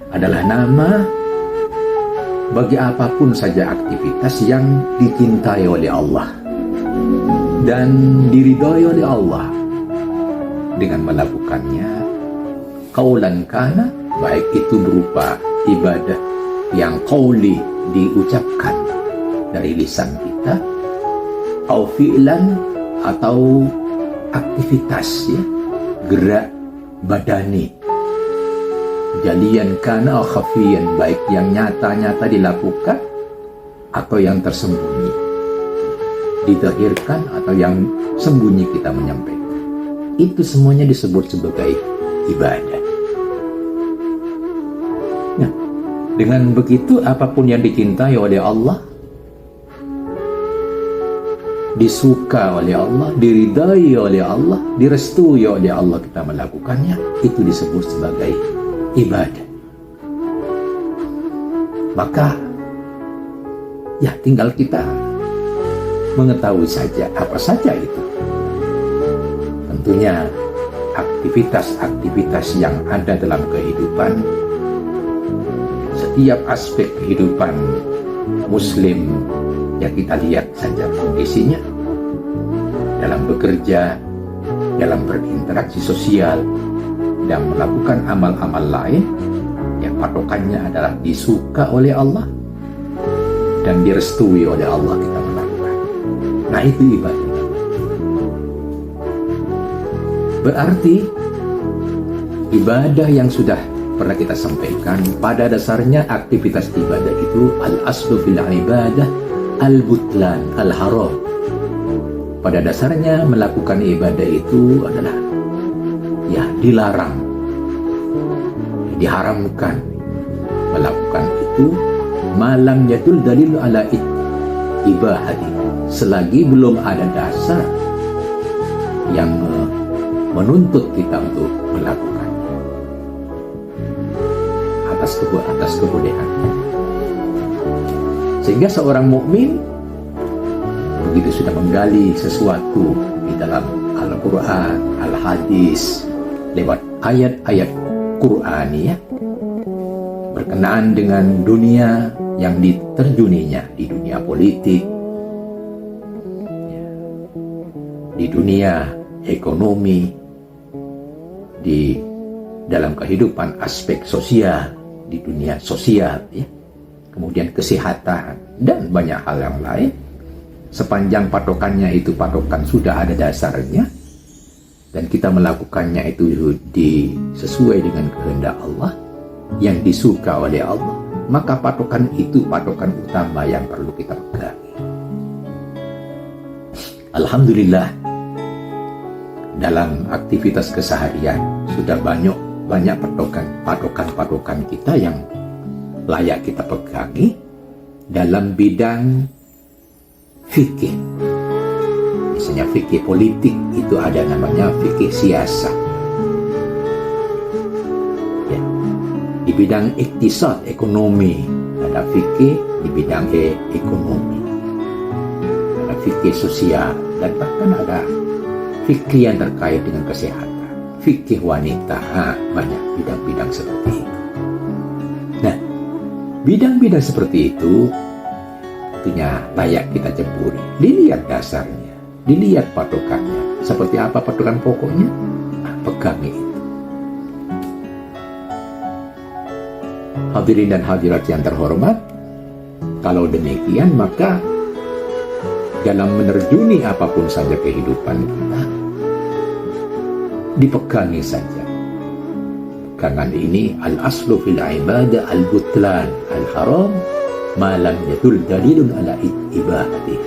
adalah nama bagi apapun saja aktivitas yang dicintai oleh Allah dan diridhoi oleh Allah dengan melakukannya qaulan kana, baik itu berupa ibadah yang qauli diucapkan dari lisan kita, au fi'lan atau aktivitas ya, gerak badani, jalian kana au khafiyan, baik yang nyata-nyata dilakukan atau yang tersembunyi, dizahirkan atau yang sembunyi kita menyampaikan. Itu semuanya disebut sebagai ibadah. Nah, dengan begitu apapun yang dicintai oleh Allah, disuka oleh Allah, diridai oleh Allah, direstui oleh Allah, kita melakukannya, itu disebut sebagai ibadah. Maka ya tinggal kita mengetahui saja apa saja itu. Tentunya aktivitas-aktivitas yang ada dalam kehidupan, setiap aspek kehidupan Muslim, ya kita lihat saja kondisinya dalam bekerja, dalam berinteraksi sosial, dan melakukan amal-amal lain, yang patokannya adalah disuka oleh Allah dan direstui oleh Allah kita melakukan. Nah, itu ibadah. Berarti ibadah yang sudah pernah kita sampaikan, pada dasarnya aktivitas ibadah itu al-aslu fil ibadah al-butlan al-haram. Pada dasarnya melakukan ibadah itu adalah ya dilarang, diharamkan. Melakukan itu malam yadul dalil ala ibahati, selagi belum ada dasar yang menuntut kita untuk melakukan atas kebolehan. Sehingga seorang mukmin begitu sudah menggali sesuatu di dalam Al-Quran, Al-Hadis, lewat ayat-ayat Qur'ani ya, berkenaan dengan dunia yang diterjuninya, di dunia politik, di dunia ekonomi, di dalam kehidupan aspek sosial, di dunia sosial ya, kemudian kesehatan dan banyak hal yang lain. Sepanjang patokannya itu patokan sudah ada dasarnya dan kita melakukannya itu sesuai dengan kehendak Allah yang disuka oleh Allah, maka patokan itu patokan utama yang perlu kita pegangi. Alhamdulillah, dalam aktivitas keseharian sudah banyak patokan kita yang layak kita pegangi dalam bidang fikih. Misalnya fikih politik itu ada namanya fikih siasat. Ya. Di bidang iktisad, ekonomi, ada fikih di bidang ekonomi. Ada fikih sosial dan bahkan ada fikih yang terkait dengan kesehatan, fikih wanita, banyak bidang-bidang seperti itu. Nah, bidang-bidang seperti itu tentunya layak kita cemburi. Dilihat dasarnya, dilihat patokannya. Seperti apa patokan pokoknya? Pegangi itu. Hadirin dan hadirat yang terhormat, kalau demikian maka dalam menerjuni apapun saja kehidupan kita, dipegangi saja. Pegangan ini al-aslu fil ibadah al-butlan al-haram malam yadul dalilun ala ibahati.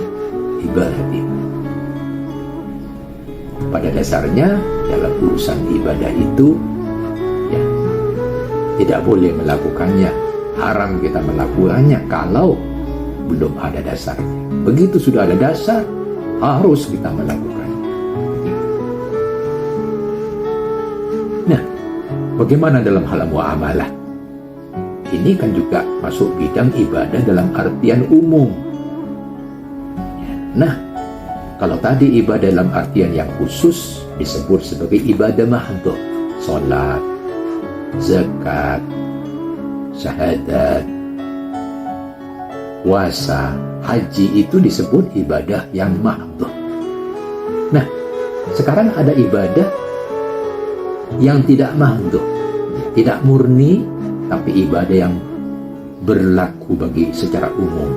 Pada dasarnya dalam urusan ibadah itu ya, tidak boleh melakukannya, haram kita melakukannya kalau belum ada dasarnya. Begitu sudah ada dasar, harus kita melakukannya. Nah, bagaimana dalam hal muamalah? Ini kan juga masuk bidang ibadah dalam artian umum. Nah, kalau tadi ibadah dalam artian yang khusus disebut sebagai ibadah mahdhah, sholat, zakat, syahadat, puasa, haji itu disebut ibadah yang mahdhah. Nah, sekarang ada ibadah yang tidak mahdhah, tidak murni, tapi ibadah yang berlaku bagi secara umum,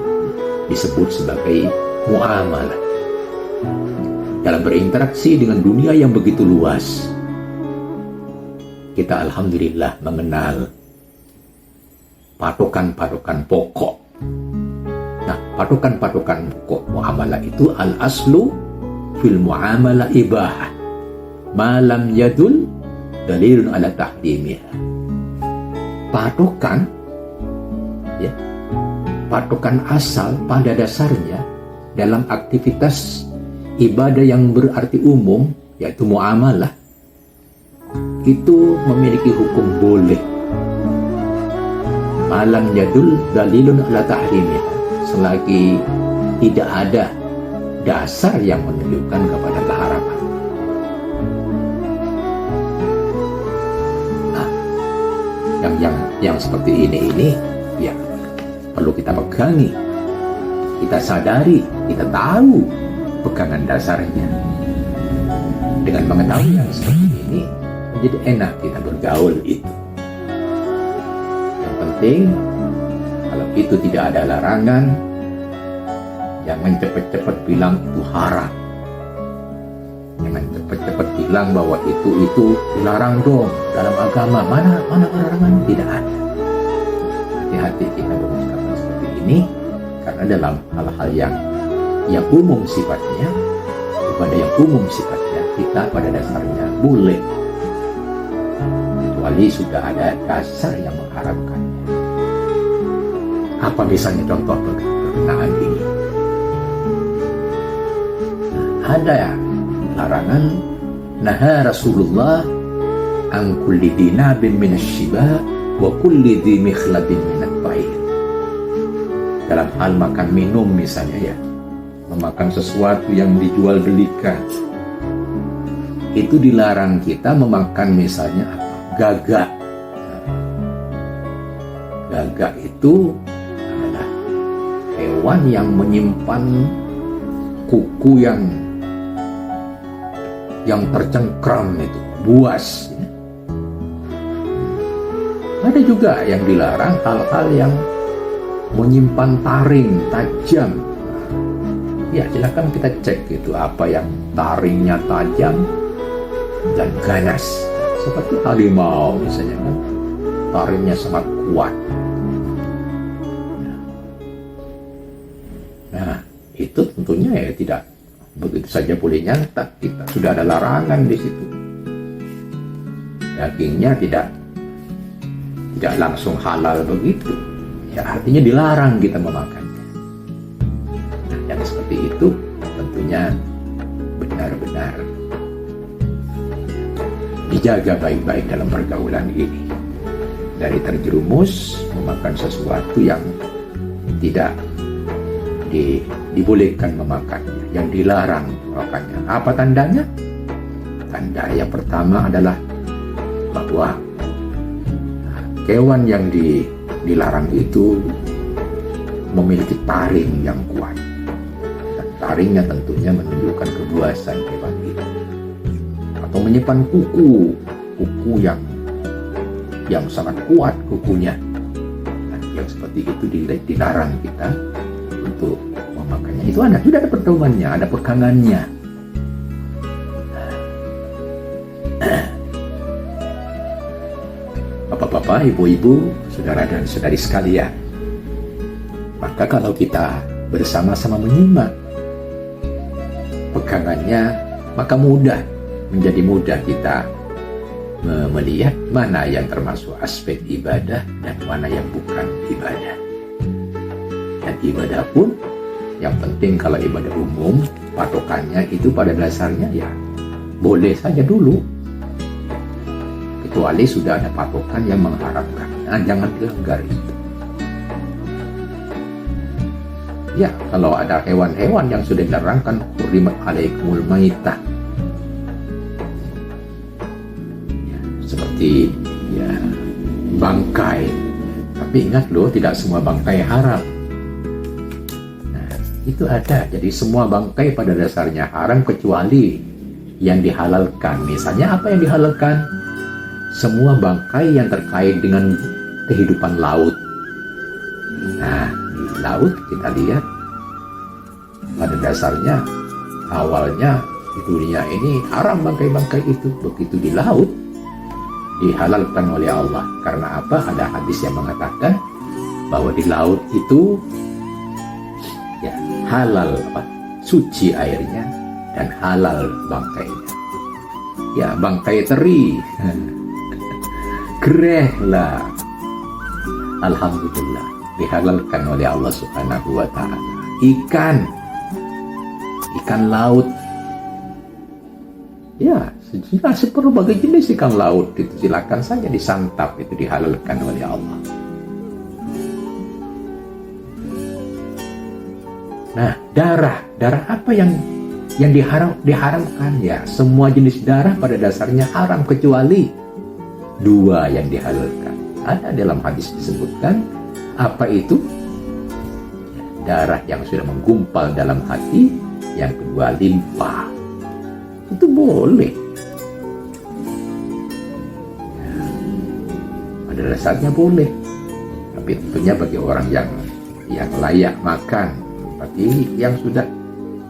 disebut sebagai muamalah. Dalam berinteraksi dengan dunia yang begitu luas, kita alhamdulillah mengenal patokan-patokan pokok. Nah, patokan-patokan pokok muamalah itu al-aslu fil muamalah ibahah ma lam yadul dalilun ala tahrimiha. Patokan, ya, patokan asal pada dasarnya dalam aktivitas ibadah yang berarti umum, yaitu muamalah, itu memiliki hukum boleh. Malam yadul dalilun ala tahrimiha, selagi tidak ada dasar yang menunjukkan kepada keharaman. Nah, yang seperti ini ya perlu kita pegangi, kita sadari, kita tahu pegangan dasarnya. Dengan mengetahui yang seperti ini, menjadi enak kita bergaul itu. Yang penting, kalau itu tidak ada larangan, jangan cepat-cepat bilang itu haram. Jangan cepat-cepat bilang bahwa itu dilarang dong dalam agama. Mana larangan? Tidak ada. Hati-hati kita berbicara seperti ini, karena dalam hal-hal yang umum sifatnya, ibadah yang umum sifatnya, kita pada dasarnya boleh, kecuali sudah ada dasar yang mengharamkannya. Apa misalnya contoh berkenaan ini? Ada larangan, naha Rasulullah an kulli dinabin minasyiba wa kulli dhi mikhlabin minat bair. Dalam hal makan minum misalnya, ya, memakan sesuatu yang dijual belikan, itu dilarang kita memakan misalnya apa? Gagak. Gagak itu adalah hewan yang menyimpan kuku yang tercengkram, itu buas. Ada juga yang dilarang hal-hal yang menyimpan taring tajam. Ya, silakan kita cek itu apa yang taringnya tajam dan ganas, seperti harimau misalnya, kan taringnya sangat kuat. Nah, itu tentunya ya tidak begitu saja boleh nyantap. Kita sudah ada larangan di situ. Dagingnya tidak langsung halal begitu, ya artinya dilarang kita memakannya. Nah, yang seperti itu tentunya benar-benar dijaga baik-baik dalam pergaulan ini, dari terjerumus memakan sesuatu yang tidak dibolehkan memakannya, yang dilarang memakannya. Apa tandanya? Tanda yang pertama adalah bahwa hewan yang dilarang itu memiliki taring yang kuat, dan taringnya tentunya menunjukkan kebuasan hewan itu, atau menyimpan kuku yang sangat kuat kukunya. Nah, yang seperti itu dilarang kita untuk memakannya. Itu sudah ada pedomannya, ada pegangannya. Bapak-bapak, ibu-ibu, saudara dan saudari sekalian, maka kalau kita bersama-sama menyimak pegangannya, maka menjadi mudah kita melihat mana yang termasuk aspek ibadah dan mana yang bukan ibadah. Dan ibadah pun, yang penting kalau ibadah umum, patokannya itu pada dasarnya ya boleh saja dulu, kecuali sudah ada patokan yang mengharapkan. Nah, jangan dilanggar itu. Ya, kalau ada hewan-hewan yang sudah dilarangkan, hurrimat alaikumul maitah, ya, seperti ya bangkai Tapi ingat loh, tidak semua bangkai haram. Nah, itu ada. Jadi semua bangkai pada dasarnya haram kecuali yang dihalalkan. Misalnya apa yang dihalalkan? Semua bangkai yang terkait dengan kehidupan laut. Nah, di laut kita lihat pada dasarnya awalnya di dunia ini haram bangkai-bangkai itu. Begitu di laut dihalalkan oleh Allah. Karena apa? Ada hadis yang mengatakan bahwa di laut itu ya halal suci airnya dan halal bangkainya. Ya, bangkai teri gereh lah, alhamdulillah dihalalkan oleh Allah Subhanahu wa ta'ala. Ikan laut, ya berbagai jenis ikan laut itu silakan saja disantap, itu dihalalkan oleh Allah. Nah, darah apa yang diharamkan? Ya, semua jenis darah pada dasarnya haram kecuali dua yang dihalalkan. Ada dalam hadis disebutkan apa itu? Darah yang sudah menggumpal dalam hati, yang kedua limpa. Itu boleh. Pada dasarnya boleh. Tapi tentunya bagi orang yang layak makan. Tapi yang sudah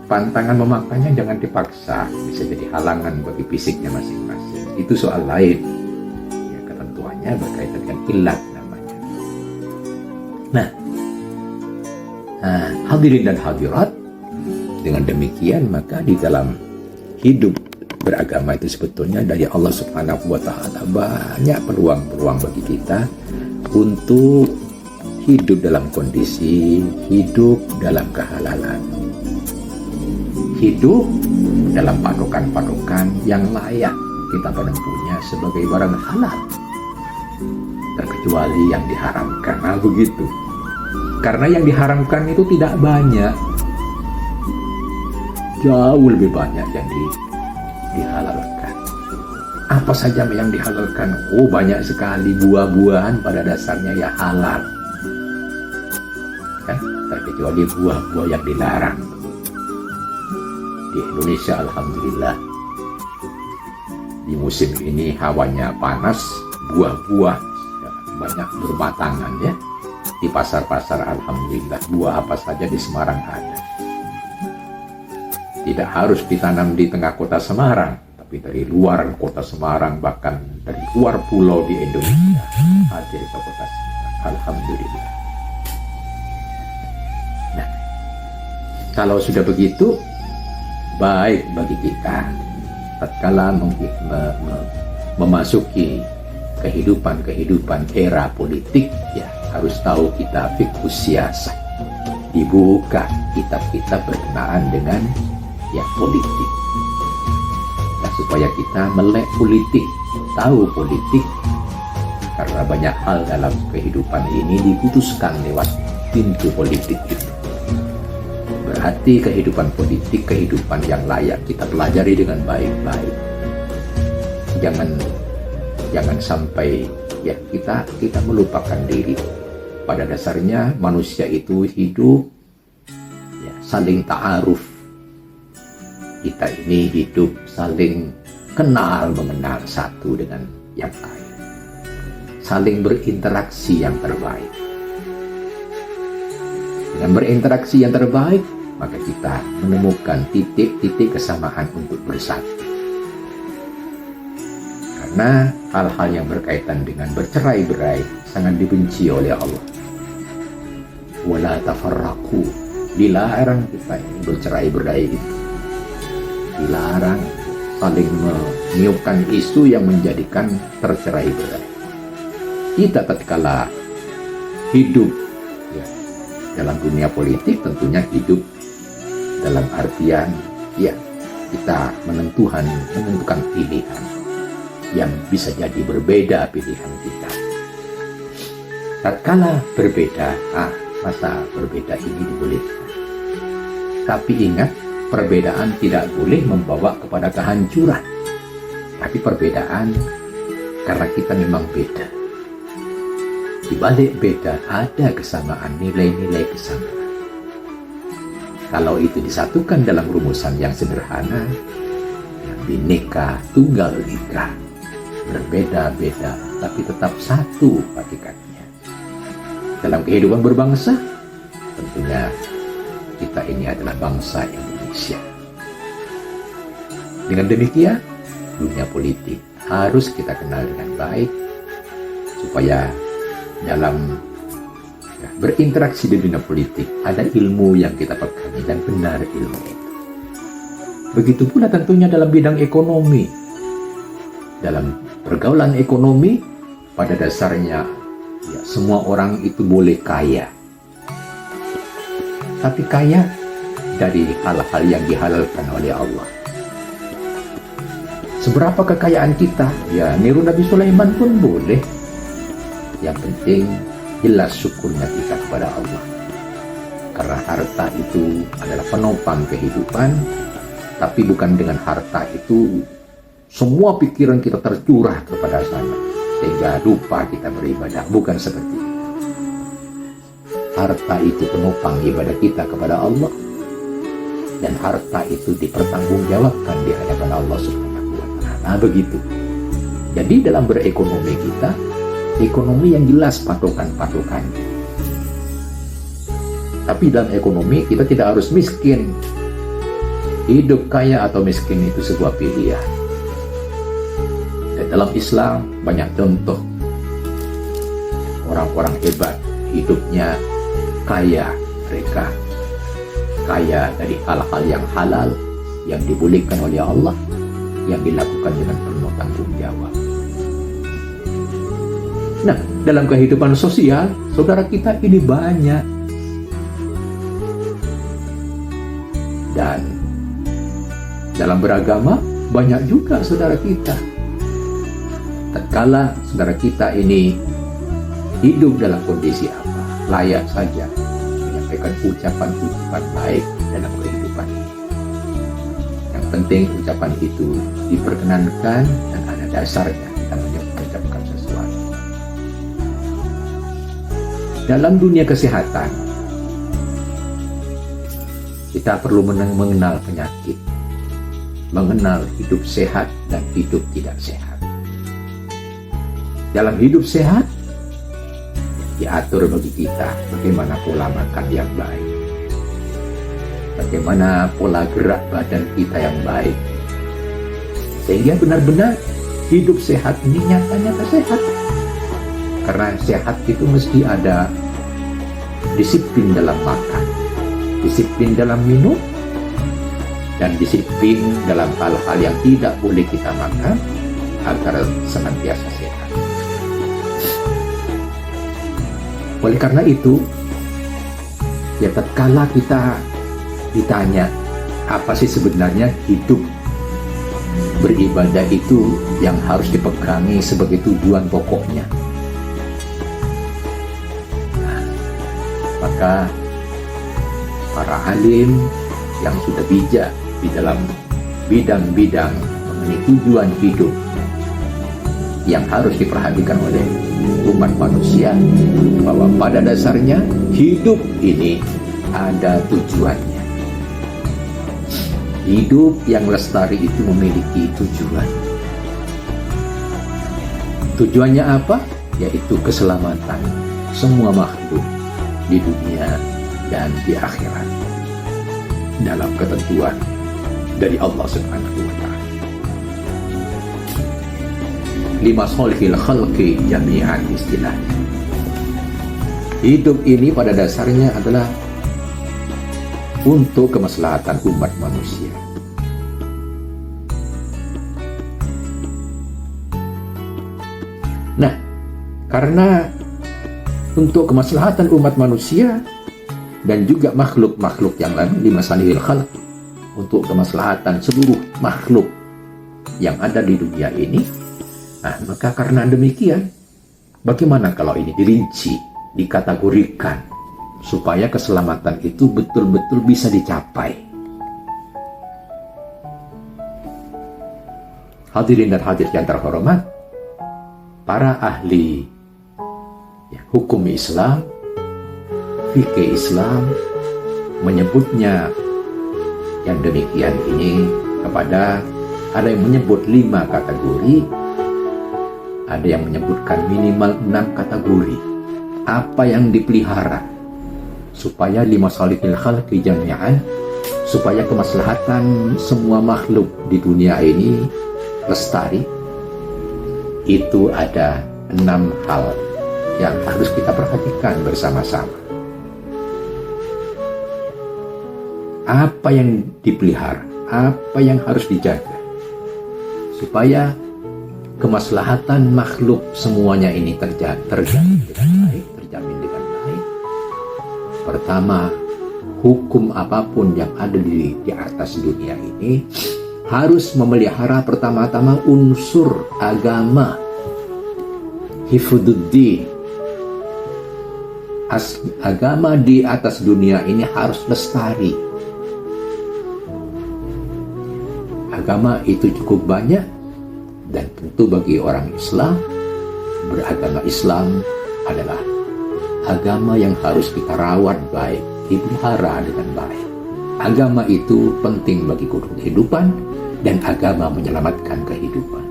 pantangan memakannya jangan dipaksa. Bisa jadi halangan bagi fisiknya masing-masing. Itu soal lain. Ya, ketentuannya berkaitan dengan ilat namanya. Nah, hadirin dan hadirat, dengan demikian maka di dalam hidup beragama itu sebetulnya dari Allah Subhanahu wa ta'ala banyak peluang-peluang bagi kita untuk hidup dalam kondisi hidup dalam kehalalan, hidup dalam padokan-padokan yang layak kita menempuhnya sebagai barang halal, terkecuali yang diharamkan. Nah, begitu. Karena yang diharamkan itu tidak banyak, jauh lebih banyak yang dihalalkan. Apa saja yang dihalalkan? Oh, banyak sekali. Buah-buahan pada dasarnya ya halal, kan? Terkecuali buah-buah yang dilarang. Di Indonesia alhamdulillah di musim ini hawanya panas, buah-buah banyak berbatangan ya. Di pasar-pasar alhamdulillah buah apa saja di Semarang ada. Tidak harus ditanam di tengah kota Semarang, tapi dari luar kota Semarang, bahkan dari luar pulau di Indonesia hadir ke kota Semarang, alhamdulillah. Nah, kalau sudah begitu, baik bagi kita tatkala memasuki kehidupan era politik, ya harus tahu kita fiqhus siyasah, dibuka kitab-kitab berkenaan dengan ya politik. Nah, supaya kita melek politik, tahu politik, karena banyak hal dalam kehidupan ini diputuskan lewat pintu politik itu. Berarti kehidupan politik, kehidupan yang layak kita pelajari dengan baik-baik. Jangan sampai ya kita melupakan diri. Pada dasarnya manusia itu hidup ya, saling ta'aruf. Kita ini hidup saling mengenal satu dengan yang lain, saling berinteraksi yang terbaik. Dengan berinteraksi yang terbaik, maka kita menemukan titik-titik kesamaan untuk bersatu. Karena hal-hal yang berkaitan dengan bercerai-berai sangat dibenci oleh Allah. Wala tafarraqu, dilarang kita ini bercerai-berai itu. Dilarang saling meniupkan isu yang menjadikan tercerai-berai. Kita tatkala hidup ya, dalam dunia politik, tentunya hidup dalam artian ya kita menentukan pilihan yang bisa jadi berbeda pilihan kita. Tatkala berbeda, masa berbeda ini dibolehkan. Tapi ingat, perbedaan tidak boleh membawa kepada kehancuran. Tapi perbedaan karena kita memang beda. Di balik beda ada kesamaan, nilai-nilai kesamaan. Kalau itu disatukan dalam rumusan yang sederhana, yang Bhinneka Tunggal Ika, berbeda-beda tapi tetap satu hakikatnya. Dalam kehidupan berbangsa, tentunya kita ini adalah bangsa Indonesia. Dengan demikian, dunia politik harus kita kenal dengan baik, supaya dalam berinteraksi di dunia politik ada ilmu yang kita pegangi dan benar ilmu itu. Begitu pula tentunya dalam bidang ekonomi. Dalam pergaulan ekonomi, pada dasarnya ya, semua orang itu boleh kaya. Tapi kaya dari hal-hal yang dihalalkan oleh Allah. Seberapa kekayaan kita, ya niru Nabi Sulaiman pun boleh. Yang penting jelas syukurnya kita kepada Allah. Karena harta itu adalah penopang kehidupan, tapi bukan dengan harta itu semua pikiran kita tercurah kepada sana sehingga lupa kita beribadah. Bukan seperti itu. Harta itu penopang ibadah kita kepada Allah, dan harta itu dipertanggungjawabkan di hadapan Allah Subhanahu wa Ta'ala. Nah, begitu. Jadi dalam berekonomi kita, ekonomi yang jelas patokan-patokan. Tapi dalam ekonomi kita tidak harus miskin. Hidup kaya atau miskin itu sebuah pilihan. Dan dalam Islam banyak contoh orang-orang hebat hidupnya kaya, mereka kaya dari hal-hal yang halal yang dibolehkan oleh Allah, yang dilakukan dengan penuh tanggung jawab. Nah, dalam kehidupan sosial, saudara kita ini banyak. Dan dalam beragama, banyak juga saudara kita. Tatkala saudara kita ini hidup dalam kondisi apa, layak saja menyampaikan ucapan-ucapan baik dalam kehidupan ini. Yang penting ucapan itu diperkenankan dan ada dasarnya kita mengucapkan sesuatu. Dalam dunia kesehatan, kita perlu mengenal penyakit, mengenal hidup sehat dan hidup tidak sehat. Dalam hidup sehat, diatur bagi kita bagaimana pola makan yang baik, bagaimana pola gerak badan kita yang baik, sehingga benar-benar hidup sehat ini nyata-nyata sehat. Karena sehat itu mesti ada disiplin dalam makan, disiplin dalam minum, dan disiplin dalam hal-hal yang tidak boleh kita makan agar senantiasa sehat. Oleh karena itu, ya tatkala kita ditanya apa sih sebenarnya hidup beribadah itu yang harus dipegangi sebagai tujuan pokoknya, maka para alim yang sudah bijak di dalam bidang-bidang mengenai tujuan hidup yang harus diperhatikan oleh umat manusia, bahwa pada dasarnya hidup ini ada tujuannya. Hidup yang lestari itu memiliki tujuan. Tujuannya apa? Yaitu keselamatan semua makhluk di dunia dan di akhirat dalam ketentuan dari Allah Subhanahu wa Ta'ala. Lima solhil khalqi jami'an istilahnya. Hidup ini pada dasarnya adalah untuk kemaslahatan umat manusia. Nah, karena untuk kemaslahatan umat manusia dan juga makhluk-makhluk yang lain, lima salihil khalq, untuk kemaslahatan seluruh makhluk yang ada di dunia ini. Nah, maka karena demikian, bagaimana kalau ini dirinci, dikategorikan, supaya keselamatan itu betul-betul bisa dicapai. Hadirin dan hadirat yang terhormat, para ahli hukum Islam, fikih Islam menyebutnya yang demikian ini kepada, ada yang menyebut 5 kategori, ada yang menyebutkan minimal 6 kategori. Apa yang dipelihara supaya limasalihil khalqi jami'an, supaya kemaslahatan semua makhluk di dunia ini lestari. Itu ada 6 hal yang harus kita perhatikan bersama-sama. Apa yang dipelihara, apa yang harus dijaga supaya kemaslahatan makhluk semuanya ini terjamin dengan baik. Pertama, hukum apapun yang ada di atas dunia ini harus memelihara pertama-tama unsur agama, hifdzuddin. Agama di atas dunia ini harus lestari. Agama itu cukup banyak, dan tentu bagi orang Islam, beragama Islam adalah agama yang harus kita rawat baik, dipelihara dengan baik. Agama itu penting bagi kehidupan, dan agama menyelamatkan kehidupan.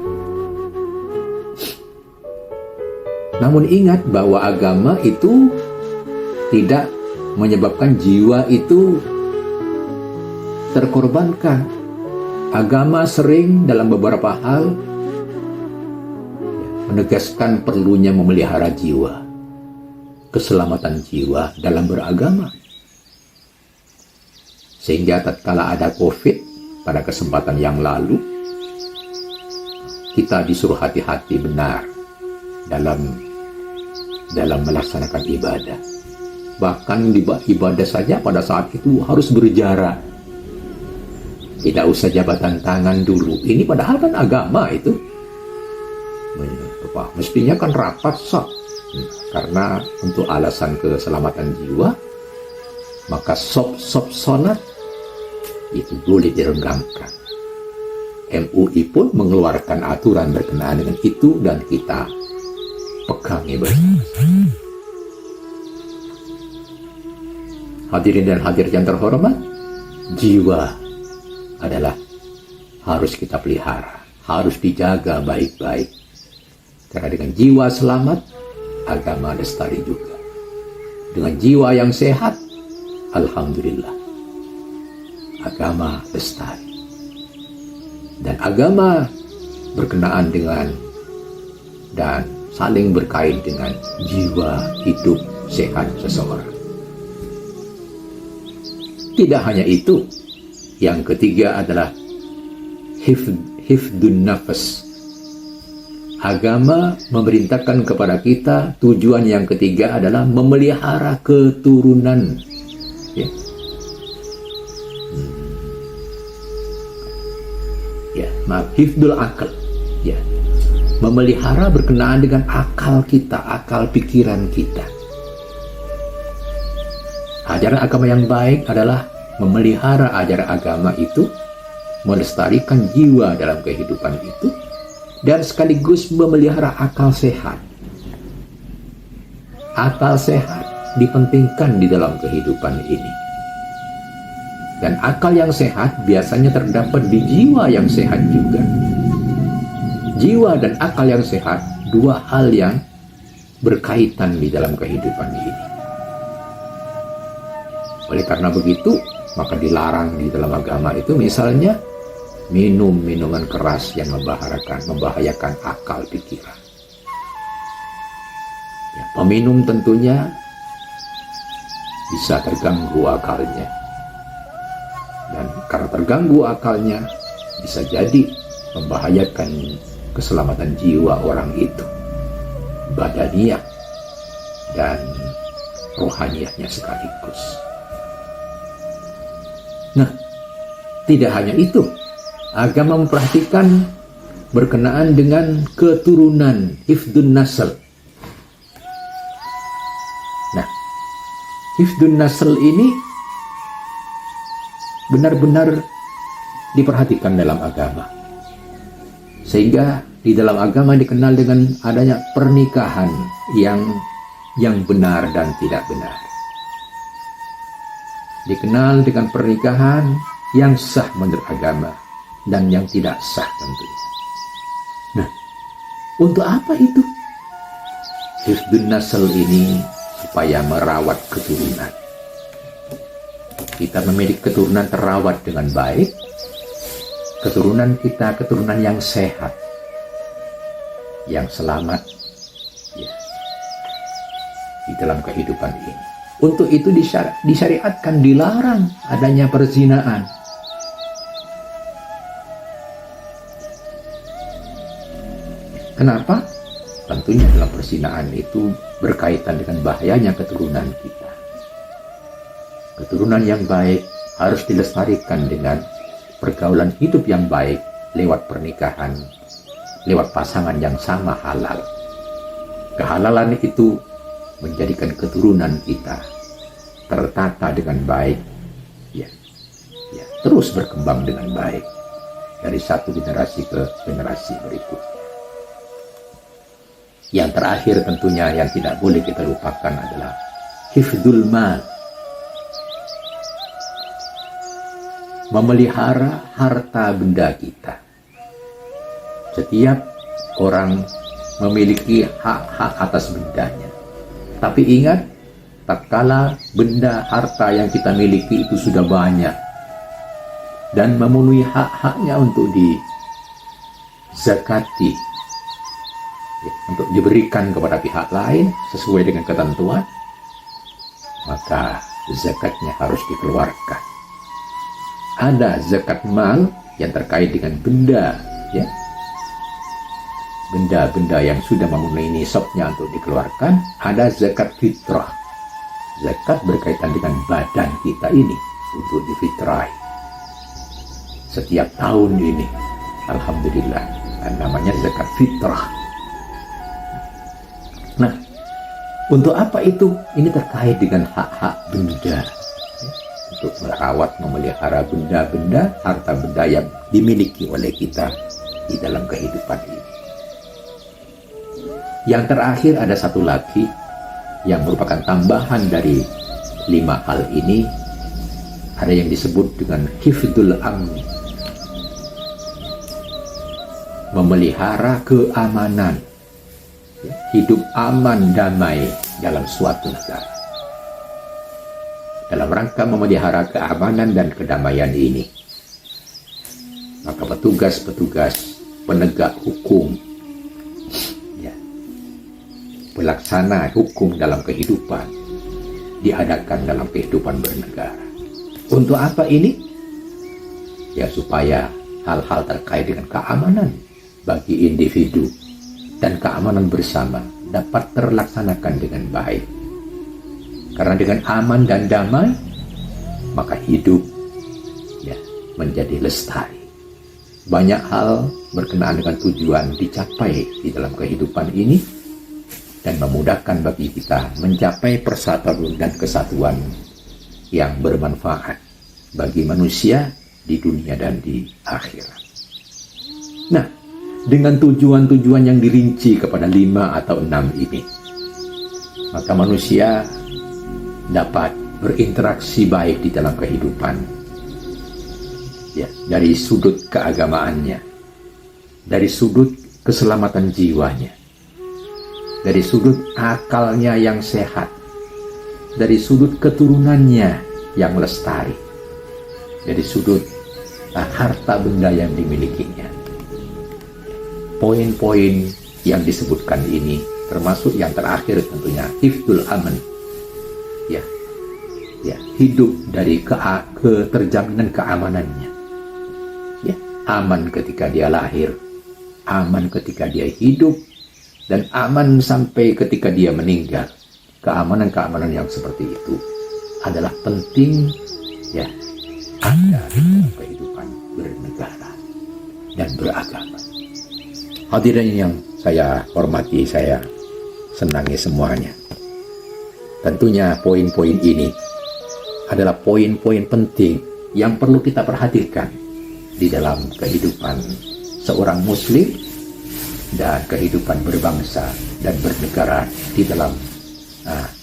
Namun ingat bahwa agama itu tidak menyebabkan jiwa itu terkorbankan. Agama sering dalam beberapa hal menegaskan perlunya memelihara jiwa, keselamatan jiwa dalam beragama. Sehingga tatkala ada COVID pada kesempatan yang lalu, kita disuruh hati-hati benar dalam melaksanakan ibadah. Bahkan di ibadah saja pada saat itu harus berjarak. Tidak usah jabatan tangan dulu. Ini padahal kan agama itu. Mestinya kan rapat sah. Karena untuk alasan keselamatan jiwa, maka sop sholat itu boleh direnggangkan. MUI pun mengeluarkan aturan berkenaan dengan itu, dan kita pegangi bersama. Hadirin dan hadirat yang terhormat, jiwa adalah harus kita pelihara, harus dijaga baik-baik. Karena dengan jiwa selamat, agama lestari juga. Dengan jiwa yang sehat, alhamdulillah, agama lestari. Dan agama berkenaan dengan dan saling berkait dengan jiwa hidup sehat seseorang. Tidak hanya itu, yang ketiga adalah hifdun nafas. Agama memerintahkan kepada kita, tujuan yang ketiga adalah memelihara keturunan. Ya. Hifdul akal. Ya. Memelihara berkenaan dengan akal kita, akal pikiran kita. Ajaran agama yang baik adalah memelihara ajaran agama itu, melestarikan jiwa dalam kehidupan itu, dan sekaligus memelihara akal sehat. Akal sehat dipentingkan di dalam kehidupan ini. Dan akal yang sehat biasanya terdapat di jiwa yang sehat juga. Jiwa dan akal yang sehat, dua hal yang berkaitan di dalam kehidupan ini. Oleh karena begitu, maka dilarang di dalam agama itu misalnya minum minuman keras yang membahayakan akal pikiran. Ya, peminum tentunya bisa terganggu akalnya. Dan karena terganggu akalnya, bisa jadi membahayakan keselamatan jiwa orang itu, badaniah dan rohaniahnya sekaligus. Nah, tidak hanya itu, agama memperhatikan berkenaan dengan keturunan, hifdun nasl. Nah, hifdun nasl ini benar-benar diperhatikan dalam agama. Sehingga di dalam agama dikenal dengan adanya pernikahan yang yang benar dan tidak benar. Dikenal dengan pernikahan yang sah menurut agama dan yang tidak sah tentunya. Nah, untuk apa itu? Hifdun nasl ini supaya merawat keturunan. Kita memiliki keturunan terawat dengan baik. Keturunan kita keturunan yang sehat, yang selamat ya, di dalam kehidupan ini. Untuk itu disyariatkan, dilarang adanya perzinahan. Kenapa? Tentunya dalam perzinahan itu berkaitan dengan bahayanya keturunan kita. Keturunan yang baik harus dilestarikan dengan pergaulan hidup yang baik lewat pernikahan, lewat pasangan yang sama halal. Kehalalan itu menjadikan keturunan kita tertata dengan baik, ya, terus berkembang dengan baik dari satu generasi ke generasi berikutnya. Yang terakhir tentunya yang tidak boleh kita lupakan adalah hifdzul mal, memelihara harta benda kita. Setiap orang memiliki hak-hak atas bendanya. Tapi ingat, tatkala benda harta yang kita miliki itu sudah banyak dan memenuhi hak-haknya untuk dizakati, ya, untuk diberikan kepada pihak lain sesuai dengan ketentuan, maka zakatnya harus dikeluarkan. Ada zakat mal yang terkait dengan benda, ya, benda-benda yang sudah memenuhi nisabnya untuk dikeluarkan. Ada zakat fitrah, zakat berkaitan dengan badan kita ini untuk difitrahi setiap tahun ini. Alhamdulillah, namanya zakat fitrah. Nah, untuk apa itu? Ini terkait dengan hak-hak benda, untuk merawat, memelihara benda-benda, harta benda yang dimiliki oleh kita di dalam kehidupan ini. Yang terakhir ada satu lagi yang merupakan tambahan dari 5 hal ini. Ada yang disebut dengan hifdzul amn, memelihara keamanan, hidup aman damai dalam suatu negara. Dalam rangka memelihara keamanan dan kedamaian ini, maka petugas-petugas penegak hukum, pelaksana hukum dalam kehidupan diadakan dalam kehidupan bernegara. Untuk apa ini? Ya, supaya hal-hal terkait dengan keamanan bagi individu dan keamanan bersama dapat terlaksanakan dengan baik. Karena dengan aman dan damai, maka hidup ya menjadi lestari. Banyak hal berkenaan dengan tujuan dicapai di dalam kehidupan ini dan memudahkan bagi kita mencapai persatuan dan kesatuan yang bermanfaat bagi manusia di dunia dan di akhirat. Nah, dengan tujuan-tujuan yang dirinci kepada 5 atau 6 ini, maka manusia dapat berinteraksi baik di dalam kehidupan, ya, dari sudut keagamaannya, dari sudut keselamatan jiwanya, dari sudut akalnya yang sehat, dari sudut keturunannya yang lestari, dari sudut harta benda yang dimilikinya. Poin-poin yang disebutkan ini, termasuk yang terakhir tentunya hifdzul aman, ya, hidup dari keterjaminan keamanannya, ya, aman ketika dia lahir, aman ketika dia hidup, dan aman sampai ketika dia meninggal. Keamanan-keamanan yang seperti itu adalah penting, ya, ada di dalam kehidupan bernegara dan beragama. Hadirin yang saya hormati, saya senangi semuanya. Tentunya poin-poin ini adalah poin-poin penting yang perlu kita perhatikan di dalam kehidupan seorang muslim dan kehidupan berbangsa dan bernegara di dalam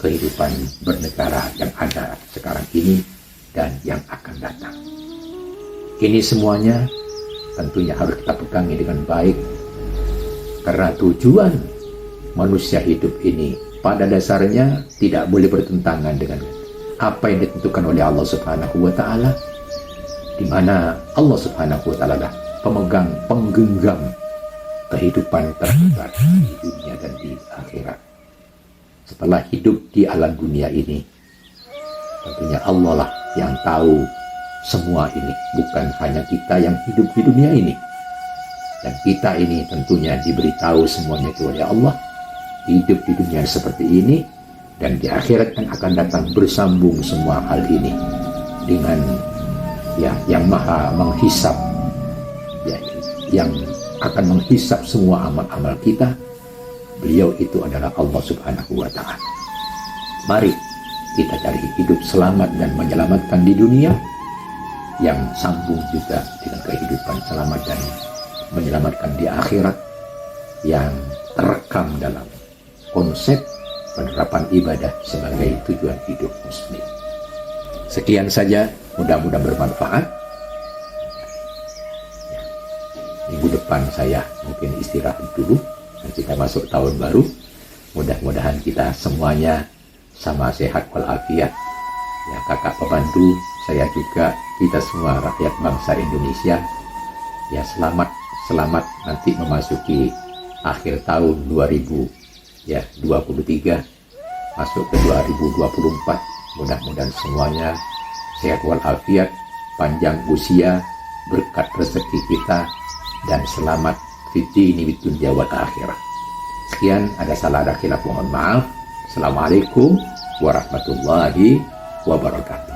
kehidupan bernegara yang ada sekarang ini dan yang akan datang. Ini semuanya tentunya harus kita pegangi dengan baik, karena tujuan manusia hidup ini pada dasarnya tidak boleh bertentangan dengan apa yang ditentukan oleh Allah Subhanahu wa Ta'ala, di mana Allah Subhanahu wa Ta'ala adalah pemegang, penggenggam kehidupan terkekal di dunia dan di akhirat. Setelah hidup di alam dunia ini, tentunya Allah lah yang tahu semua ini, bukan hanya kita yang hidup di dunia ini. Dan kita ini tentunya diberitahu semuanya itu oleh Allah, hidup di dunia seperti ini, dan di akhirat yang akan datang bersambung semua hal ini dengan yang maha menghisap, yang akan menghisap semua amal-amal kita. Beliau itu adalah Allah Subhanahu wa Ta'ala. Mari kita cari hidup selamat dan menyelamatkan di dunia, yang sambung juga dengan kehidupan selamat dan menyelamatkan di akhirat, yang terekam dalam konsep penerapan ibadah sebagai tujuan hidup muslim. Sekian saja, mudah-mudahan bermanfaat. Minggu depan saya mungkin istirahat dulu, dan kita masuk tahun baru. Mudah-mudahan kita semuanya sama sehat walafiat. Ya, kakak pemandu, saya juga, kita semua rakyat bangsa Indonesia, ya selamat nanti memasuki akhir tahun 2023 masuk ke 2024. Mudah-mudahan semuanya sehat walafiat, panjang usia, berkat rezeki kita, dan selamat fid dini wid dunya wal akhirah. Sekian, ada salah ada khilaf, mohon maaf. Assalamualaikum warahmatullahi wabarakatuh.